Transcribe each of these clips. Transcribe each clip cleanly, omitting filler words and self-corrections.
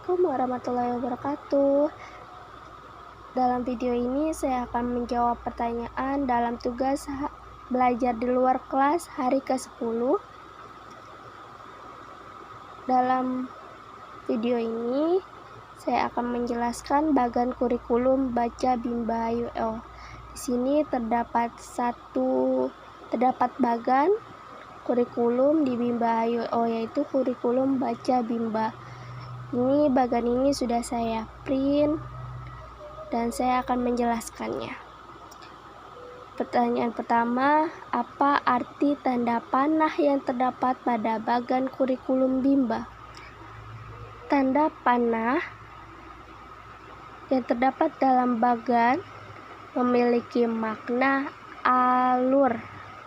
Assalamualaikum warahmatullahi wabarakatuh. Dalam video ini saya akan menjawab pertanyaan dalam tugas belajar di luar kelas hari ke-10. Dalam video ini saya akan menjelaskan bagan kurikulum Baca Bimba UO. Di sini terdapat bagan kurikulum di Bimba UO, yaitu kurikulum Baca Bimba. Ini bagan ini sudah saya print dan saya akan menjelaskannya. Pertanyaan pertama, apa arti tanda panah yang terdapat pada bagan kurikulum Bimba? Tanda panah yang terdapat dalam bagan memiliki makna alur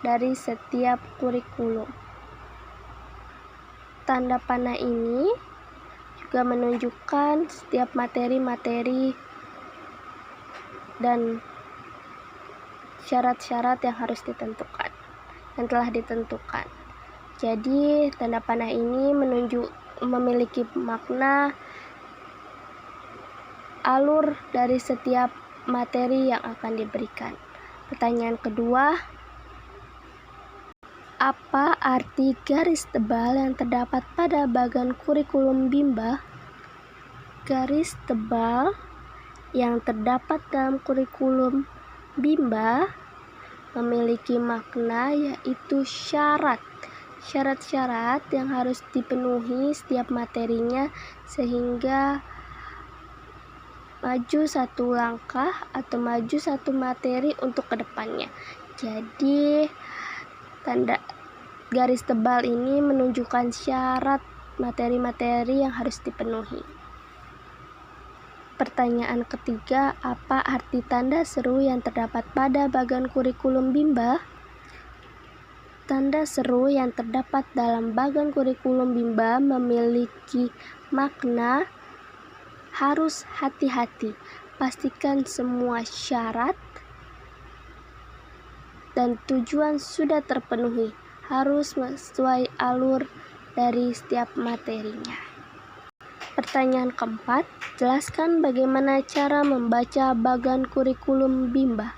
dari setiap kurikulum. Tanda panah ini juga menunjukkan setiap materi-materi dan syarat-syarat yang telah ditentukan. Jadi tanda panah ini memiliki makna alur dari setiap materi yang akan diberikan. Pertanyaan kedua, apa arti garis tebal yang terdapat pada bagan kurikulum Bimba? Garis tebal yang terdapat dalam kurikulum Bimba memiliki makna yaitu syarat-syarat yang harus dipenuhi setiap materinya sehingga maju satu langkah atau maju satu materi untuk kedepannya. Jadi tanda garis tebal ini menunjukkan syarat materi-materi yang harus dipenuhi. Pertanyaan ketiga, apa arti tanda seru yang terdapat pada bagan kurikulum Bimba? Tanda seru yang terdapat dalam bagan kurikulum Bimba memiliki makna harus hati-hati, pastikan semua syarat dan tujuan sudah terpenuhi, harus sesuai alur dari setiap materinya. Pertanyaan keempat, jelaskan bagaimana cara membaca bagan kurikulum Bimba.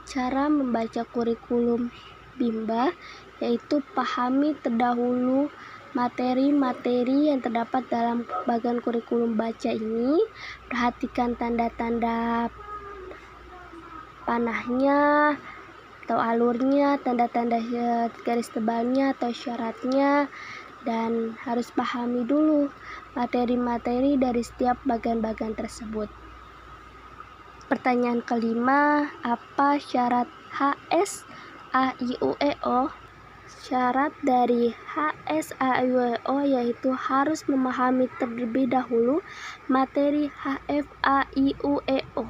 Cara membaca kurikulum Bimba yaitu pahami terdahulu materi-materi yang terdapat dalam bagan kurikulum baca ini, perhatikan tanda-tanda panahnya atau alurnya, tanda-tanda garis tebalnya atau syaratnya, dan harus pahami dulu materi-materi dari setiap bagan-bagan tersebut. Pertanyaan kelima, apa syarat HSAIUEO? Syarat dari HSAIUEO yaitu harus memahami terlebih dahulu materi HFAIUEO.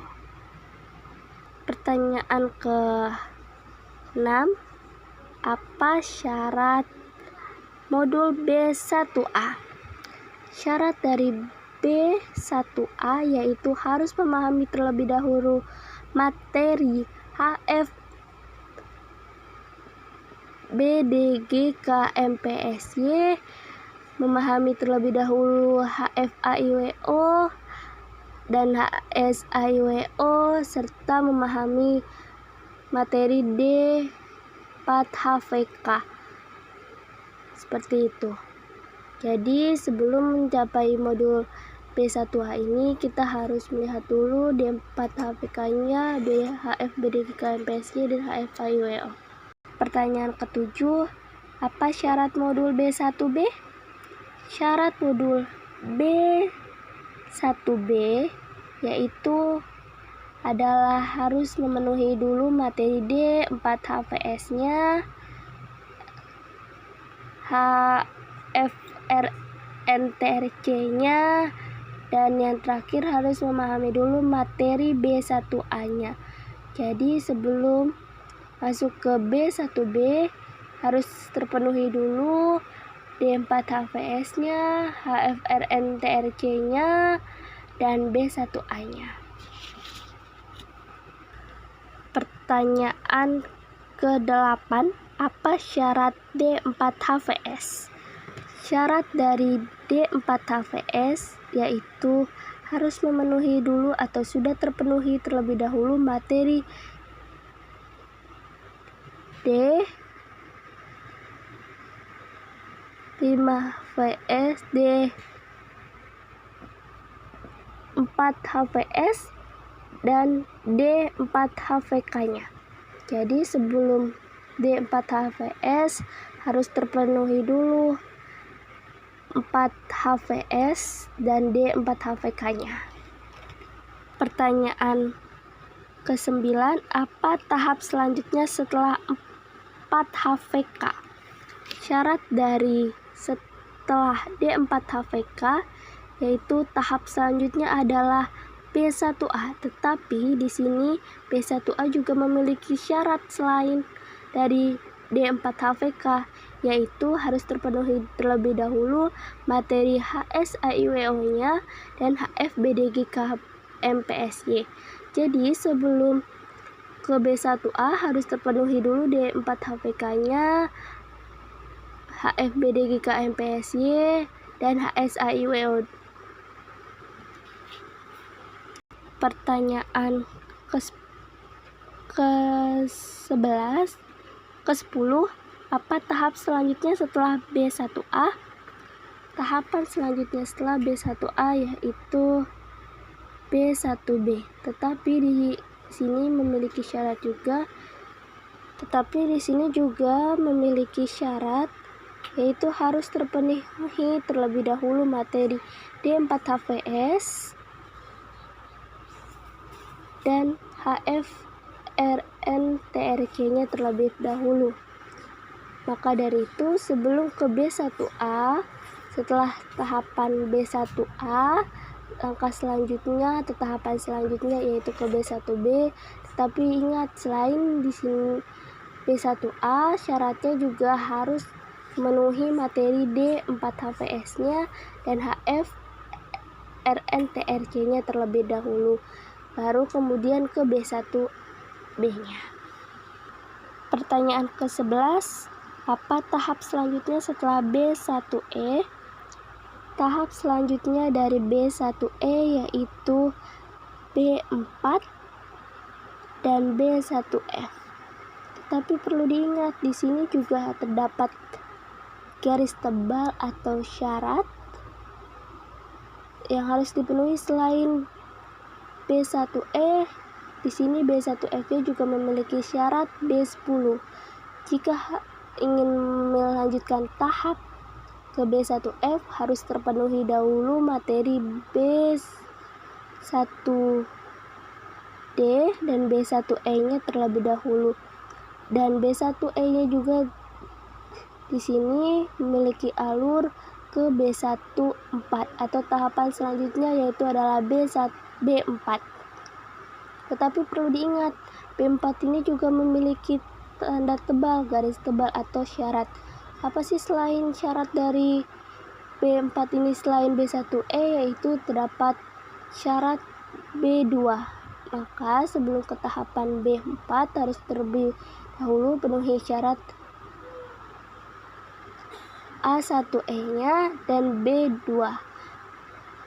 Pertanyaan ke-6, apa syarat modul B1A? Syarat dari B1A yaitu harus memahami terlebih dahulu materi HF, BDGKMPSY, memahami terlebih dahulu HFAIWO dan HSAIWO, serta memahami materi D4HVK. Seperti itu. Jadi sebelum mencapai modul B1A ini kita harus melihat dulu D4HVK-nya, BHF, BDGKMPSY, dan HFAIWO. Pertanyaan ke-7, apa syarat modul B1B? Syarat modul B1B yaitu adalah harus memenuhi dulu materi D4HVS-nya, HFRNTRC-nya, dan yang terakhir harus memahami dulu materi B1A-nya. Jadi sebelum masuk ke B1B harus terpenuhi dulu D4HVS-nya, HFRNTRC-nya, dan B1A-nya. Pertanyaan ke-8, apa syarat D4HVS? Syarat dari D4HVS yaitu harus memenuhi dulu atau sudah terpenuhi terlebih dahulu materi D 5 VS D 4 HVS dan D4 HVK-nya. Jadi sebelum D4 HVS harus terpenuhi dulu 4 HVS dan D4 HVK-nya. Pertanyaan ke-9, apa tahap selanjutnya setelah 4 HVK? Syarat dari setelah D4 HVK yaitu tahap selanjutnya adalah B1A, tetapi di sini B1A juga memiliki syarat selain dari D4 HVK, yaitu harus terpenuhi terlebih dahulu materi HSAIWO-nya dan HFBDGK MPSY. Jadi sebelum ke B1A harus terpenuhi dulu D4 HVK-nya, HFBDGK MPSY, dan HSAIWO. Pertanyaan ke-11, ke-10, apa tahap selanjutnya setelah B1A? Tahapan selanjutnya setelah B1A yaitu B1B, tetapi di sini memiliki syarat juga. Yaitu harus terpenuhi terlebih dahulu materi D4 HVS dan HFRNTRK-nya terlebih dahulu. Maka dari itu sebelum ke B1A, setelah tahapan B1A, langkah selanjutnya atau tahapan selanjutnya yaitu ke B1B. Tetapi ingat, selain di sini B1A, syaratnya juga harus memenuhi materi D4 HVS-nya dan HFRNTRK-nya terlebih dahulu, baru kemudian ke B1B-nya. Pertanyaan ke-11, apa tahap selanjutnya setelah B1E? Tahap selanjutnya dari B1E yaitu B4 dan B1F. Tetapi perlu diingat, di sini juga terdapat garis tebal atau syarat yang harus dipenuhi selain B1E. Di sini B1F juga memiliki syarat B10. Jika ingin melanjutkan tahap ke B1F harus terpenuhi dahulu materi B1D dan B1E-nya terlebih dahulu. Dan B1E-nya juga di sini memiliki alur ke B14 atau tahapan selanjutnya yaitu adalah B4. Tetapi perlu diingat, B4 ini juga memiliki tanda tebal, garis tebal atau syarat. Apa sih selain syarat dari B4 ini selain B1E, yaitu terdapat syarat B2. Maka sebelum ke tahapan B4 harus terlebih dahulu penuhi syarat A1E-nya dan B2.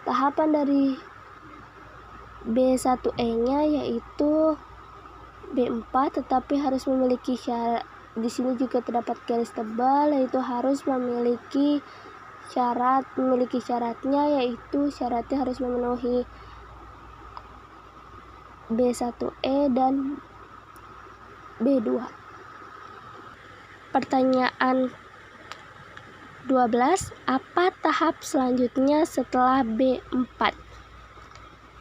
Tahapan dari B1E-nya yaitu B4, tetapi harus memiliki syarat. Di sini juga terdapat garis tebal, yaitu harus memiliki syaratnya, yaitu syaratnya harus memenuhi B1E dan B2. Pertanyaan 12, apa tahap selanjutnya setelah B4?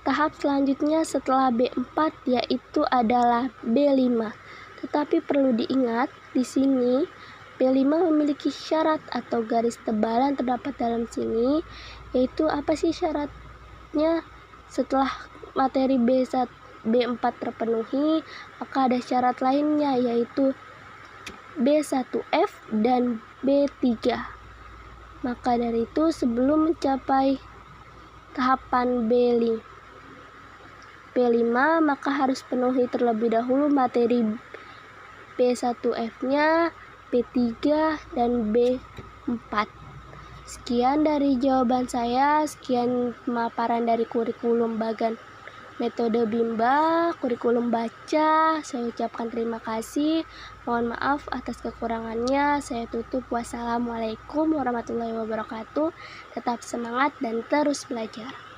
Tahap selanjutnya setelah B4 yaitu adalah B5. Tetapi perlu diingat, di sini B5 memiliki syarat atau garis tebal yang terdapat dalam sini, yaitu apa sih syaratnya? Setelah materi B4 terpenuhi, maka ada syarat lainnya yaitu B1F dan B3. Maka dari itu sebelum mencapai tahapan B5 maka harus penuhi terlebih dahulu materi B1F-nya, B3 dan B4. Sekian dari jawaban saya, sekian pemaparan dari kurikulum bagan metode Bimba, kurikulum baca. Saya ucapkan terima kasih. Mohon maaf atas kekurangannya. Saya tutup. Wassalamualaikum warahmatullahi wabarakatuh. Tetap semangat dan terus belajar.